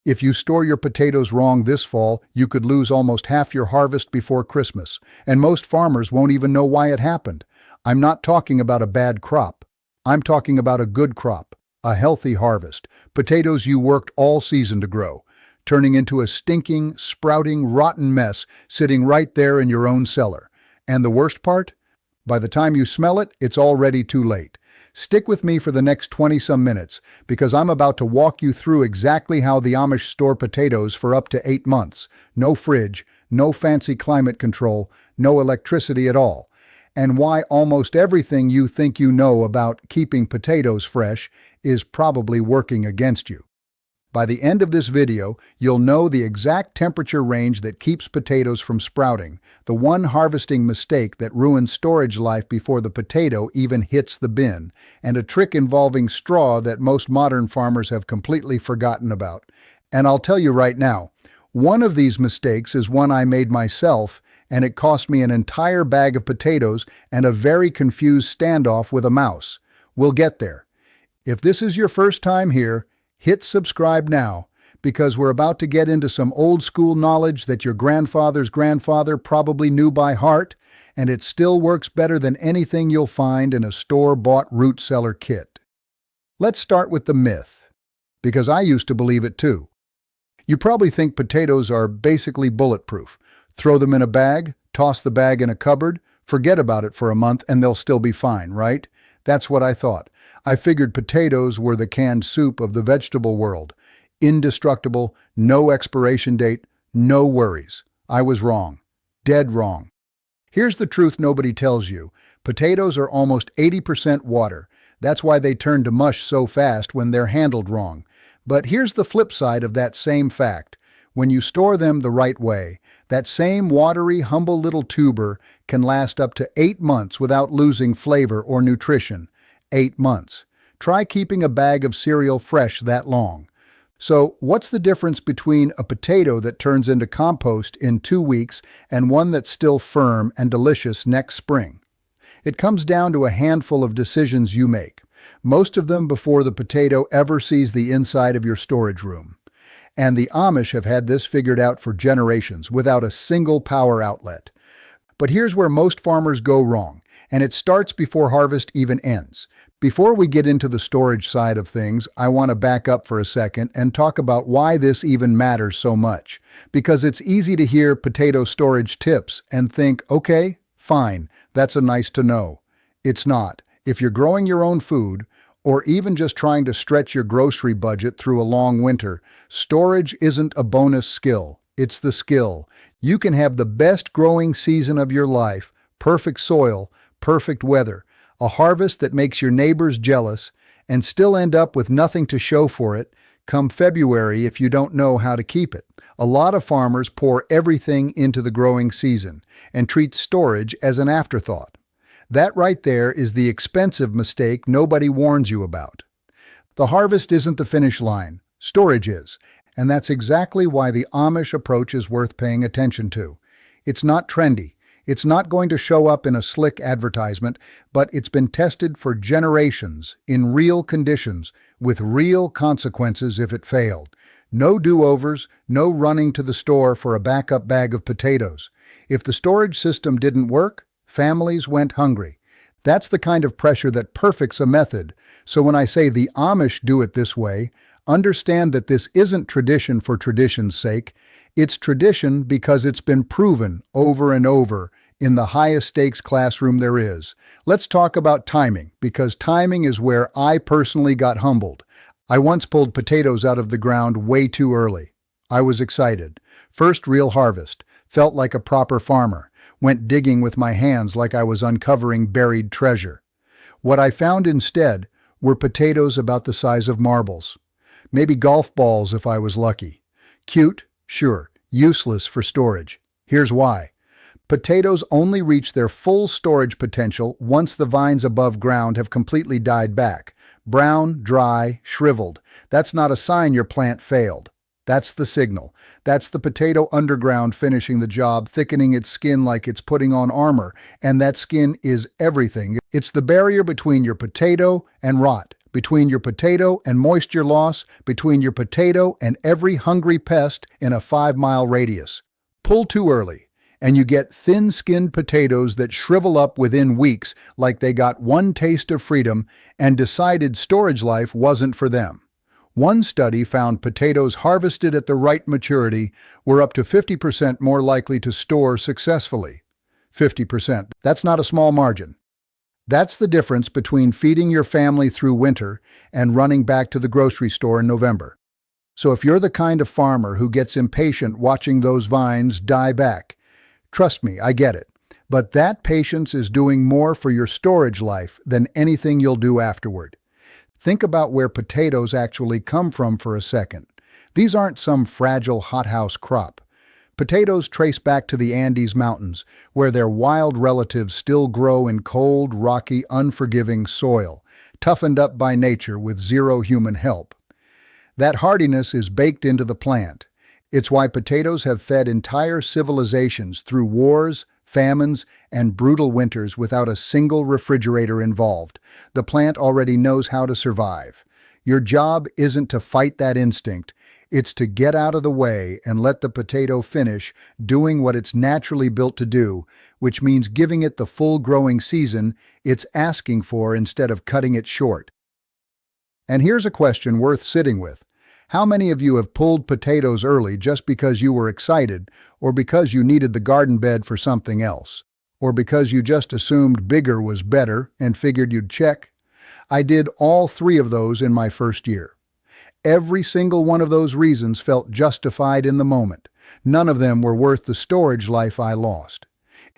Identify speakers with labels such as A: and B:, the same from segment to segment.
A: If you store your potatoes wrong this fall, you could lose almost half your harvest before Christmas, and most farmers won't even know why it happened. I'm not talking about a bad crop. I'm talking about a good crop, a healthy harvest, potatoes you worked all season to grow, turning into a stinking, sprouting, rotten mess sitting right there in your own cellar. And the worst part? By the time you smell it, it's already too late. Stick with me for the next 20-some minutes, because I'm about to walk you through exactly how the Amish store potatoes for up to 8 months. No fridge, no fancy climate control, no electricity at all. And why almost everything you think you know about keeping potatoes fresh is probably working against you. By the end of this video, you'll know the exact temperature range that keeps potatoes from sprouting, the one harvesting mistake that ruins storage life before the potato even hits the bin, and a trick involving straw that most modern farmers have completely forgotten about. And I'll tell you right now, one of these mistakes is one I made myself, and it cost me an entire bag of potatoes and a very confused standoff with a mouse. We'll get there. If this is your first time here, hit subscribe now, because we're about to get into some old school knowledge that your grandfather's grandfather probably knew by heart, and it still works better than anything you'll find in a store-bought root cellar kit. Let's start with the myth, because I used to believe it too. You probably think potatoes are basically bulletproof. Throw them in a bag, toss the bag in a cupboard, forget about it for a month, and they'll still be fine, right? That's what I thought. I figured potatoes were the canned soup of the vegetable world. Indestructible, no expiration date, no worries. I was wrong. Dead wrong. Here's the truth nobody tells you. Potatoes are almost 80% water. That's why they turn to mush so fast when they're handled wrong. But here's the flip side of that same fact. When you store them the right way, that same watery, humble little tuber can last up to 8 months without losing flavor or nutrition. 8 months. Try keeping a bag of cereal fresh that long. So, what's the difference between a potato that turns into compost in 2 weeks and one that's still firm and delicious next spring? It comes down to a handful of decisions you make, most of them before the potato ever sees the inside of your storage room. And the Amish have had this figured out for generations without a single power outlet. But here's where most farmers go wrong, and it starts before harvest even ends. Before we get into the storage side of things, I want to back up for a second and talk about why this even matters so much. Because it's easy to hear potato storage tips and think, okay, fine, that's a nice to know. It's not. If you're growing your own food, or even just trying to stretch your grocery budget through a long winter, storage isn't a bonus skill. It's the skill. You can have the best growing season of your life, perfect soil, perfect weather, a harvest that makes your neighbors jealous, and still end up with nothing to show for it come February if you don't know how to keep it. A lot of farmers pour everything into the growing season and treat storage as an afterthought. That right there is the expensive mistake nobody warns you about. The harvest isn't the finish line. Storage is. And that's exactly why the Amish approach is worth paying attention to. It's not trendy. It's not going to show up in a slick advertisement, but it's been tested for generations in real conditions with real consequences if it failed. No do-overs, no running to the store for a backup bag of potatoes. If the storage system didn't work, families went hungry. That's the kind of pressure that perfects a method. So when I say the Amish do it this way, understand that this isn't tradition for tradition's sake. It's tradition because it's been proven over and over in the highest stakes classroom there is. Let's talk about timing, because timing is where I personally got humbled. I once pulled potatoes out of the ground way too early. I was excited. First real harvest. Felt like a proper farmer. Went digging with my hands like I was uncovering buried treasure. What I found instead were potatoes about the size of marbles. Maybe golf balls if I was lucky. Cute, sure. Useless for storage. Here's why. Potatoes only reach their full storage potential once the vines above ground have completely died back. Brown, dry, shriveled. That's not a sign your plant failed. That's the signal. That's the potato underground finishing the job, thickening its skin like it's putting on armor. And that skin is everything. It's the barrier between your potato and rot. between your potato and moisture loss, between your potato and every hungry pest in a 5-mile radius. Pull too early, and you get thin-skinned potatoes that shrivel up within weeks like they got one taste of freedom and decided storage life wasn't for them. One study found potatoes harvested at the right maturity were up to 50% more likely to store successfully. 50%. That's not a small margin. That's the difference between feeding your family through winter and running back to the grocery store in November. So if you're the kind of farmer who gets impatient watching those vines die back, trust me, I get it. But that patience is doing more for your storage life than anything you'll do afterward. Think about where potatoes actually come from for a second. These aren't some fragile hothouse crop. Potatoes trace back to the Andes Mountains, where their wild relatives still grow in cold, rocky, unforgiving soil, toughened up by nature with zero human help. That hardiness is baked into the plant. It's why potatoes have fed entire civilizations through wars, famines, and brutal winters without a single refrigerator involved. The plant already knows how to survive. Your job isn't to fight that instinct, it's to get out of the way and let the potato finish doing what it's naturally built to do, which means giving it the full growing season it's asking for instead of cutting it short. And here's a question worth sitting with. How many of you have pulled potatoes early just because you were excited, or because you needed the garden bed for something else, or because you just assumed bigger was better and figured you'd check? I did all three of those in my first year. Every single one of those reasons felt justified in the moment. None of them were worth the storage life I lost.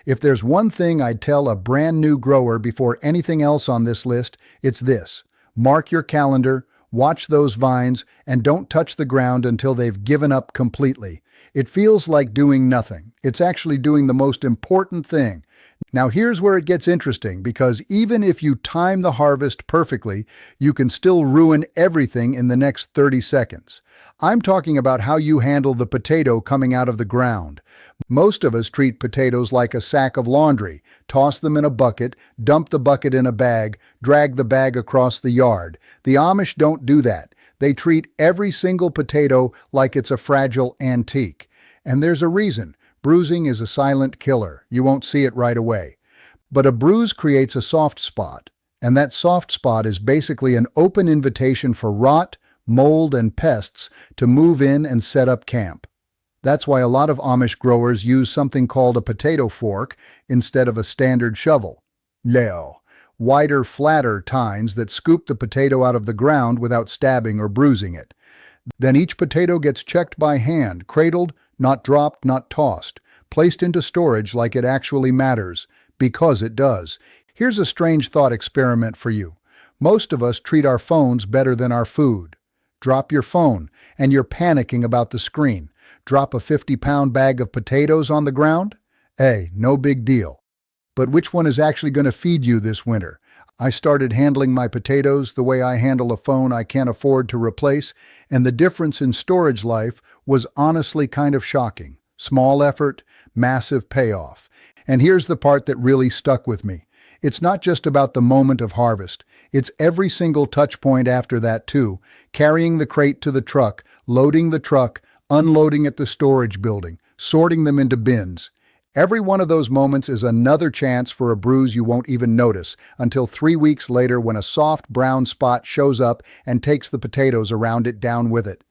A: If there's one thing I'd tell a brand new grower before anything else on this list, it's this. Mark your calendar, watch those vines, and don't touch the ground until they've given up completely. It feels like doing nothing. It's actually doing the most important thing. Now here's where it gets interesting, because even if you time the harvest perfectly, you can still ruin everything in the next 30 seconds. I'm talking about how you handle the potato coming out of the ground. Most of us treat potatoes like a sack of laundry, toss them in a bucket, dump the bucket in a bag, drag the bag across the yard. The Amish don't do that. They treat every single potato like it's a fragile antique. And there's a reason. Bruising is a silent killer. You won't see it right away. But a bruise creates a soft spot, and that soft spot is basically an open invitation for rot, mold, and pests to move in and set up camp. That's why a lot of Amish growers use something called a potato fork instead of a standard shovel. Leo. Wider, flatter tines that scoop the potato out of the ground without stabbing or bruising it. Then each potato gets checked by hand, cradled, not dropped, not tossed, placed into storage like it actually matters, because it does. Here's a strange thought experiment for you. Most of us treat our phones better than our food. Drop your phone, and you're panicking about the screen. Drop a 50-pound bag of potatoes on the ground? Hey, no big deal. But which one is actually going to feed you this winter? I started handling my potatoes the way I handle a phone I can't afford to replace, and the difference in storage life was honestly kind of shocking. Small effort, massive payoff. And here's the part that really stuck with me. It's not just about the moment of harvest. It's every single touch point after that too. Carrying the crate to the truck, loading the truck, unloading at the storage building, sorting them into bins. Every one of those moments is another chance for a bruise you won't even notice until 3 weeks later when a soft brown spot shows up and takes the potatoes around it down with it.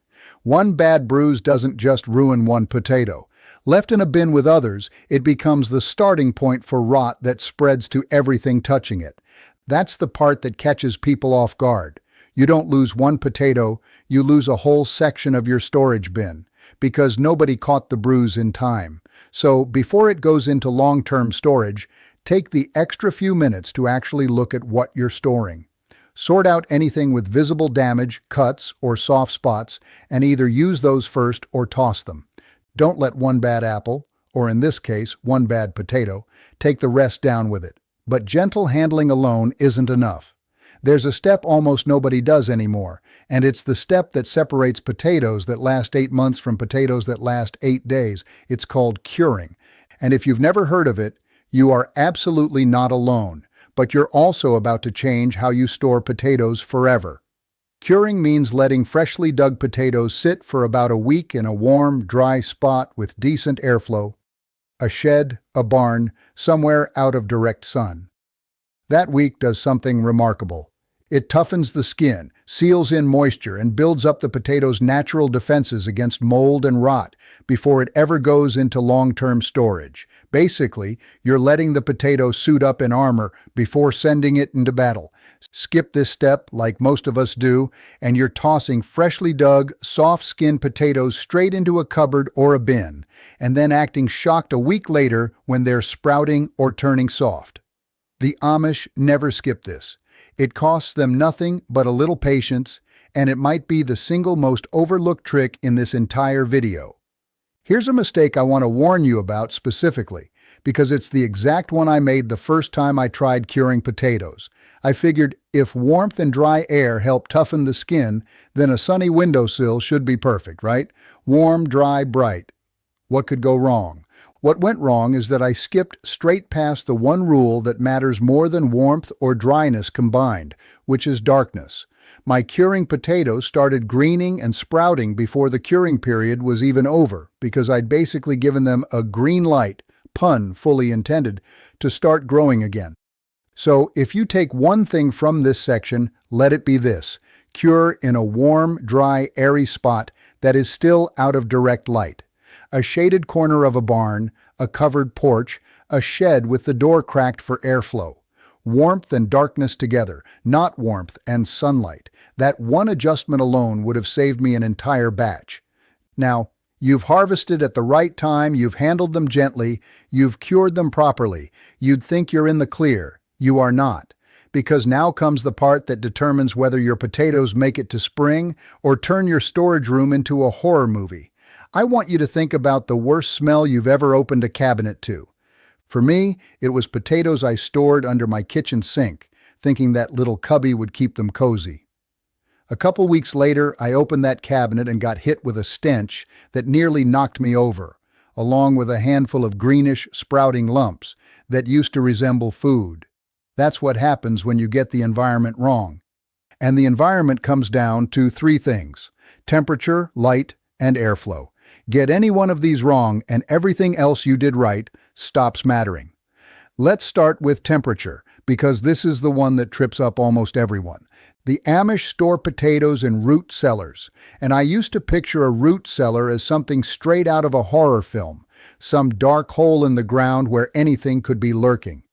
A: One bad bruise doesn't just ruin one potato. Left in a bin with others, it becomes the starting point for rot that spreads to everything touching it. That's the part that catches people off guard. You don't lose one potato, you lose a whole section of your storage bin, because nobody caught the bruise in time. So before it goes into long-term storage, take the extra few minutes to actually look at what you're storing. Sort out anything with visible damage, cuts, or soft spots, and either use those first or toss them. Don't let one bad apple, or in this case, one bad potato, take the rest down with it. But gentle handling alone isn't enough. There's a step almost nobody does anymore, and it's the step that separates potatoes that last 8 months from potatoes that last 8 days. It's called curing. And if you've never heard of it, you are absolutely not alone. but you're also about to change how you store potatoes forever. Curing means letting freshly dug potatoes sit for about a week in a warm, dry spot with decent airflow, a shed, a barn, somewhere out of direct sun. That week does something remarkable. It toughens the skin, seals in moisture, and builds up the potato's natural defenses against mold and rot before it ever goes into long-term storage. Basically, you're letting the potato suit up in armor before sending it into battle. Skip this step, like most of us do, and you're tossing freshly dug, soft-skinned potatoes straight into a cupboard or a bin, and then acting shocked a week later when they're sprouting or turning soft. The Amish never skip this. It costs them nothing but a little patience, and it might be the single most overlooked trick in this entire video. Here's a mistake I want to warn you about specifically, because it's the exact one I made the first time I tried curing potatoes. I figured if warmth and dry air help toughen the skin, then a sunny windowsill should be perfect, right? Warm, dry, bright. What could go wrong? What went wrong is that I skipped straight past the one rule that matters more than warmth or dryness combined, which is darkness. My curing potatoes started greening and sprouting before the curing period was even over, because I'd basically given them a green light, pun fully intended, to start growing again. So if you take one thing from this section, let it be this: cure in a warm, dry, airy spot that is still out of direct light. A shaded corner of a barn, a covered porch, a shed with the door cracked for airflow. Warmth and darkness together, not warmth and sunlight. That one adjustment alone would have saved me an entire batch. Now, you've harvested at the right time, you've handled them gently, you've cured them properly. You'd think you're in the clear. You are not. Because now comes the part that determines whether your potatoes make it to spring or turn your storage room into a horror movie. I want you to think about the worst smell you've ever opened a cabinet to. For me, it was potatoes I stored under my kitchen sink, thinking that little cubby would keep them cozy. A couple weeks later, I opened that cabinet and got hit with a stench that nearly knocked me over, along with a handful of greenish, sprouting lumps that used to resemble food. That's what happens when you get the environment wrong. And the environment comes down to three things: temperature, light, and airflow. Get any one of these wrong, and everything else you did right stops mattering. Let's start with temperature, because this is the one that trips up almost everyone. The Amish store potatoes in root cellars, and I used to picture a root cellar as something straight out of a horror film, some dark hole in the ground where anything could be lurking.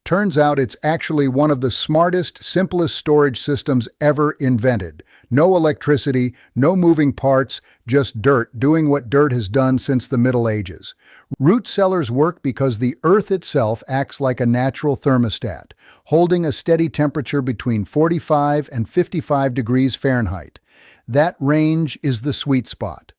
A: Turns out it's actually one of the smartest, simplest storage systems ever invented. No electricity, no moving parts, just dirt doing what dirt has done since the Middle Ages. Root cellars work because the earth itself acts like a natural thermostat, holding a steady temperature between 45 and 55 degrees Fahrenheit. That range is the sweet spot.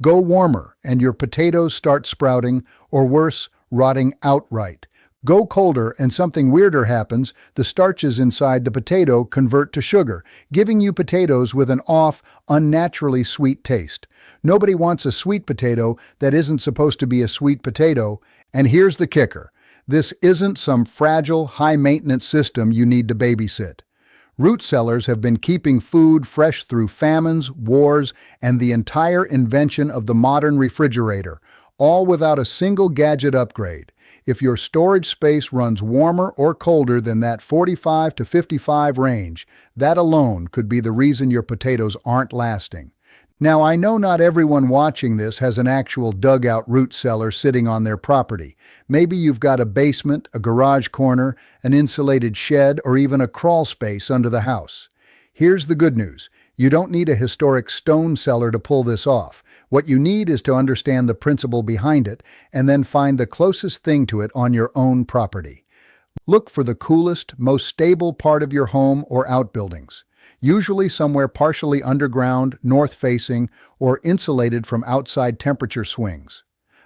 A: Go warmer and your potatoes start sprouting, or worse, rotting outright. Go colder and something weirder happens. The starches inside the potato convert to sugar, giving you potatoes with an off, unnaturally sweet taste. Nobody wants a sweet potato that isn't supposed to be a sweet potato. And here's the kicker: this isn't some fragile, high-maintenance system you need to babysit. Root cellars have been keeping food fresh through famines, wars, and the entire invention of the modern refrigerator, all without a single gadget upgrade. If your storage space runs warmer or colder than that 45 to 55 range, that alone could be the reason your potatoes aren't lasting. Now, I know not everyone watching this has an actual dugout root cellar sitting on their property. Maybe you've got a basement, a garage corner, an insulated shed, or even a crawl space under the house. Here's the good news: you don't need a historic stone cellar to pull this off. What you need is to understand the principle behind it and then find the closest thing to it on your own property. Look for the coolest, most stable part of your home or outbuildings, usually somewhere partially underground, north-facing, or insulated from outside temperature swings.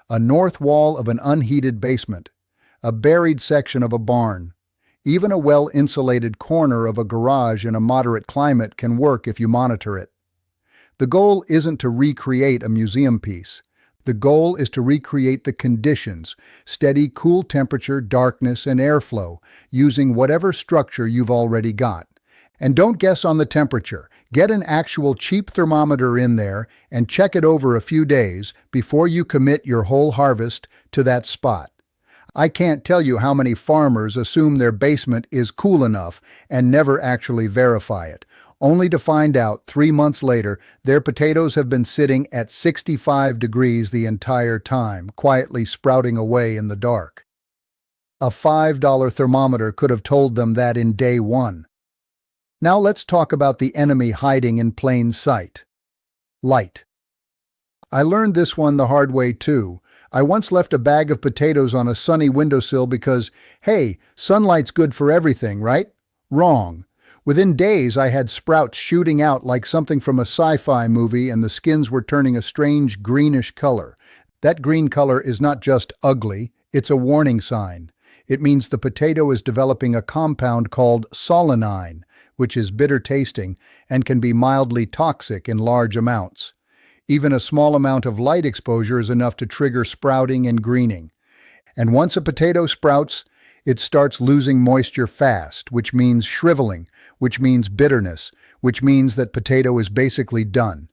A: A north wall of an unheated basement, a buried section of a barn, even a well-insulated corner of a garage in a moderate climate can work if you monitor it. The goal isn't to recreate a museum piece. The goal is to recreate the conditions, steady, cool temperature, darkness, and airflow, using whatever structure you've already got. And don't guess on the temperature. Get an actual cheap thermometer in there and check it over a few days before you commit your whole harvest to that spot. I can't tell you how many farmers assume their basement is cool enough and never actually verify it, only to find out 3 months later their potatoes have been sitting at 65 degrees the entire time, quietly sprouting away in the dark. A $5 thermometer could have told them that in day one. Now let's talk about the enemy hiding in plain sight. Light. I learned this one the hard way too. I once left a bag of potatoes on a sunny windowsill because, hey, sunlight's good for everything, right? Wrong. Within days, I had sprouts shooting out like something from a sci-fi movie, and the skins were turning a strange greenish color. That green color is not just ugly, it's a warning sign. It means the potato is developing a compound called solanine, which is bitter tasting and can be mildly toxic in large amounts. Even a small amount of light exposure is enough to trigger sprouting and greening. And once a potato sprouts, it starts losing moisture fast, which means shriveling, which means bitterness, which means that potato is basically done.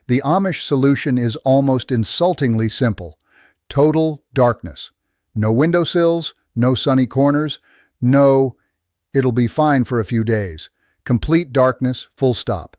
A: The Amish solution is almost insultingly simple. Total darkness. No windowsills, no sunny corners, no, it'll be fine for a few days. Complete darkness, full stop.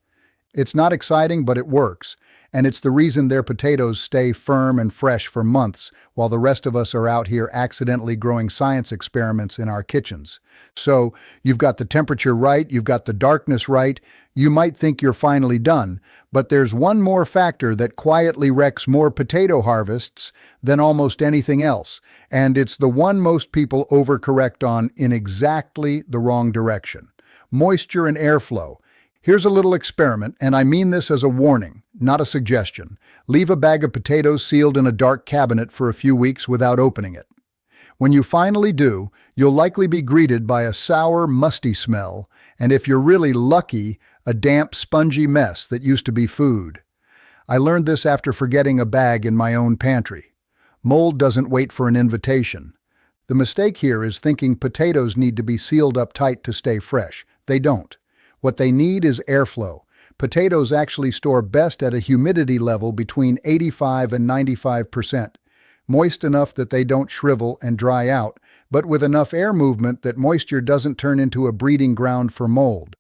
A: It's not exciting, but it works, and it's the reason their potatoes stay firm and fresh for months, while the rest of us are out here accidentally growing science experiments in our kitchens. So, you've got the temperature right, you've got the darkness right, you might think you're finally done, but there's one more factor that quietly wrecks more potato harvests than almost anything else, and it's the one most people overcorrect on in exactly the wrong direction. Moisture and airflow. Here's a little experiment, and I mean this as a warning, not a suggestion. Leave a bag of potatoes sealed in a dark cabinet for a few weeks without opening it. When you finally do, you'll likely be greeted by a sour, musty smell, and if you're really lucky, a damp, spongy mess that used to be food. I learned this after forgetting a bag in my own pantry. Mold doesn't wait for an invitation. The mistake here is thinking potatoes need to be sealed up tight to stay fresh. They don't. What they need is airflow. Potatoes actually store best at a humidity level between 85 and 95%, moist enough that they don't shrivel and dry out, but with enough air movement that moisture doesn't turn into a breeding ground for mold.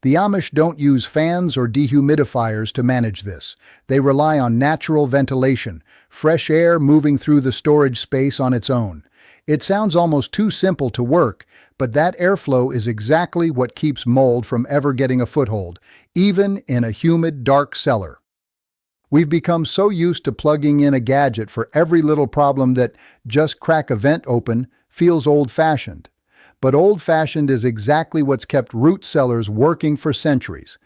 A: The Amish don't use fans or dehumidifiers to manage this. They rely on natural ventilation, fresh air moving through the storage space on its own. It sounds almost too simple to work, but that airflow is exactly what keeps mold from ever getting a foothold, even in a humid, dark cellar. We've become so used to plugging in a gadget for every little problem that just crack a vent open feels old-fashioned. But old-fashioned is exactly what's kept root cellars working for centuries.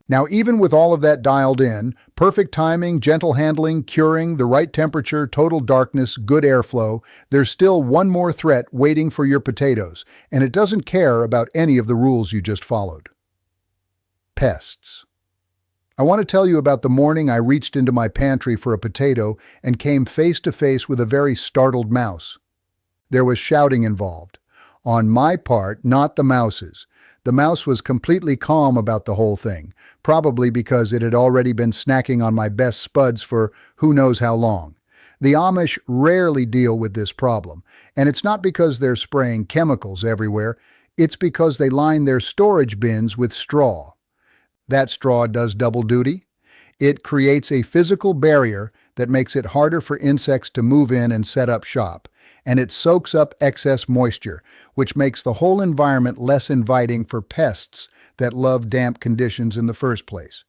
A: Now, even with all of that dialed in, perfect timing, gentle handling, curing, the right temperature, total darkness, good airflow, there's still one more threat waiting for your potatoes, and it doesn't care about any of the rules you just followed. Pests. I want to tell you about the morning I reached into my pantry for a potato and came face to face with a very startled mouse. There was shouting involved. On my part, not the mouse's. The mouse was completely calm about the whole thing, probably because it had already been snacking on my best spuds for who knows how long. The Amish rarely deal with this problem, and it's not because they're spraying chemicals everywhere, it's because they line their storage bins with straw. That straw does double duty. It creates a physical barrier that makes it harder for insects to move in and set up shop, and it soaks up excess moisture, which makes the whole environment less inviting for pests that love damp conditions in the first place.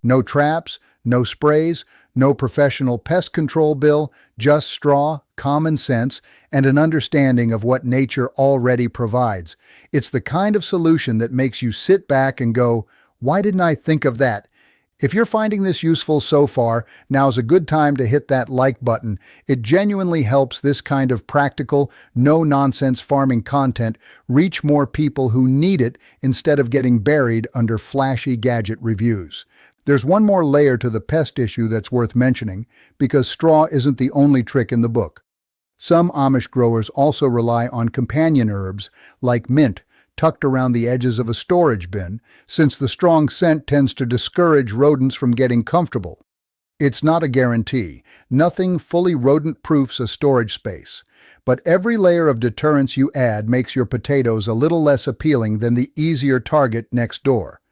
A: No traps, no sprays, no professional pest control bill, just straw, common sense, and an understanding of what nature already provides. It's the kind of solution that makes you sit back and go, "Why didn't I think of that?" If you're finding this useful so far, now's a good time to hit that like button. It genuinely helps this kind of practical, no-nonsense farming content reach more people who need it instead of getting buried under flashy gadget reviews. There's one more layer to the pest issue that's worth mentioning, because straw isn't the only trick in the book. Some Amish growers also rely on companion herbs, like mint, tucked around the edges of a storage bin, since the strong scent tends to discourage rodents from getting comfortable. It's not a guarantee. Nothing fully rodent-proofs a storage space. But every layer of deterrence you add makes your potatoes a little less appealing than the easier target next door.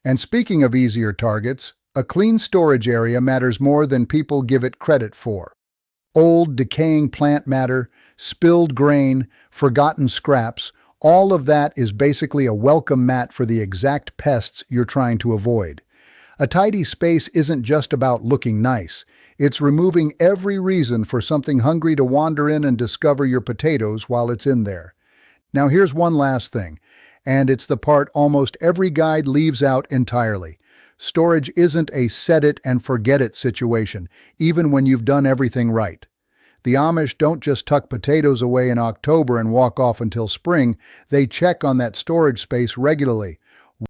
A: And speaking of easier targets, a clean storage area matters more than people give it credit for. Old, decaying plant matter, spilled grain, forgotten scraps, all of that is basically a welcome mat for the exact pests you're trying to avoid. A tidy space isn't just about looking nice. It's removing every reason for something hungry to wander in and discover your potatoes while it's in there. Now here's one last thing, and it's the part almost every guide leaves out entirely. Storage isn't a set-it-and-forget-it situation, even when you've done everything right. The Amish don't just tuck potatoes away in October and walk off until spring. They check on that storage space regularly.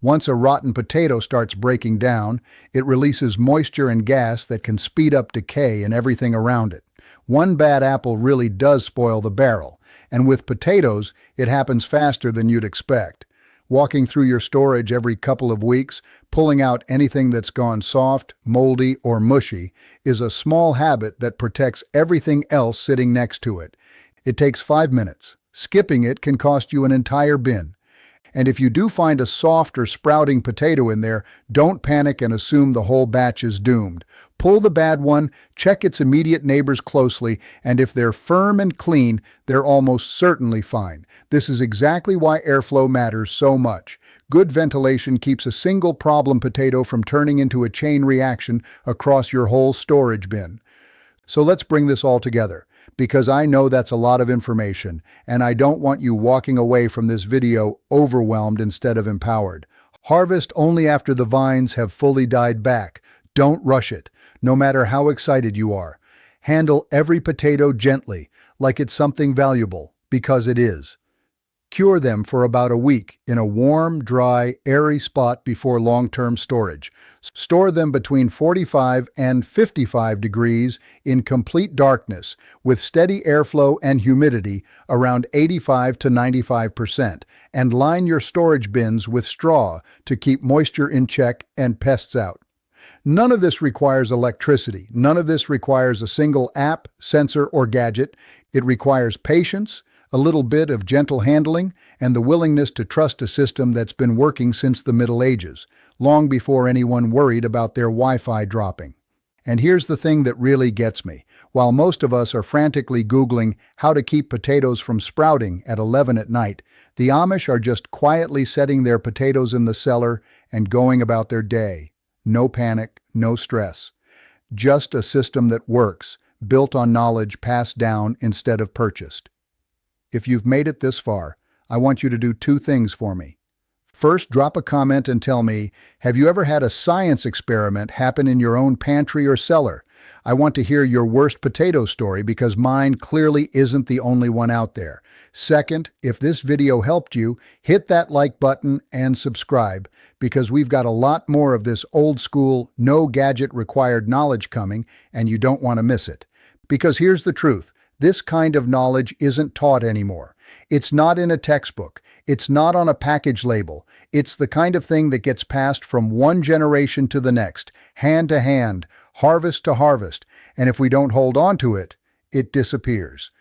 A: Once a rotten potato starts breaking down, it releases moisture and gas that can speed up decay and everything around it. One bad apple really does spoil the barrel, and with potatoes, it happens faster than you'd expect. Walking through your storage every couple of weeks, pulling out anything that's gone soft, moldy, or mushy, is a small habit that protects everything else sitting next to it. It takes 5 minutes. Skipping it can cost you an entire bin. And if you do find a soft or sprouting potato in there, don't panic and assume the whole batch is doomed. Pull the bad one, check its immediate neighbors closely, and if they're firm and clean, they're almost certainly fine. This is exactly why airflow matters so much. Good ventilation keeps a single problem potato from turning into a chain reaction across your whole storage bin. So let's bring this all together, because I know that's a lot of information, and I don't want you walking away from this video overwhelmed instead of empowered. Harvest only after the vines have fully died back. Don't rush it, no matter how excited you are. Handle every potato gently, like it's something valuable, because it is. Cure them for about a week in a warm, dry, airy spot before long-term storage. Store them between 45 and 55 degrees in complete darkness with steady airflow and humidity around 85 to 95%, and line your storage bins with straw to keep moisture in check and pests out. None of this requires electricity. None of this requires a single app, sensor, or gadget. It requires patience, a little bit of gentle handling, and the willingness to trust a system that's been working since the Middle Ages, long before anyone worried about their Wi-Fi dropping. And here's the thing that really gets me. While most of us are frantically Googling how to keep potatoes from sprouting at 11 at night, the Amish are just quietly setting their potatoes in the cellar and going about their day. No panic, no stress. Just a system that works, built on knowledge passed down instead of purchased. If you've made it this far, I want you to do 2 things for me. First, drop a comment and tell me, have you ever had a science experiment happen in your own pantry or cellar? I want to hear your worst potato story because mine clearly isn't the only one out there. Second, if this video helped you, hit that like button and subscribe because we've got a lot more of this old school, no gadget required knowledge coming and you don't want to miss it. Because here's the truth. This kind of knowledge isn't taught anymore. It's not in a textbook. It's not on a package label. It's the kind of thing that gets passed from one generation to the next, hand to hand, harvest to harvest. And if we don't hold on to it, it disappears.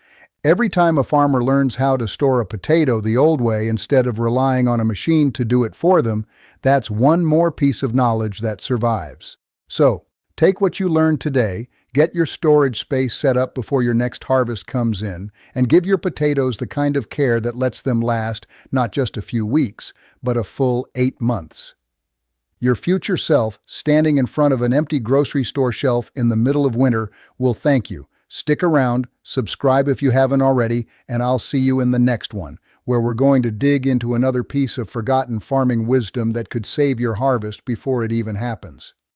A: Every time a farmer learns how to store a potato the old way instead of relying on a machine to do it for them, that's one more piece of knowledge that survives. So, take what you learned today, get your storage space set up before your next harvest comes in, and give your potatoes the kind of care that lets them last not just a few weeks, but a full 8 months. Your future self, standing in front of an empty grocery store shelf in the middle of winter, will thank you. Stick around, subscribe if you haven't already, and I'll see you in the next one, where we're going to dig into another piece of forgotten farming wisdom that could save your harvest before it even happens.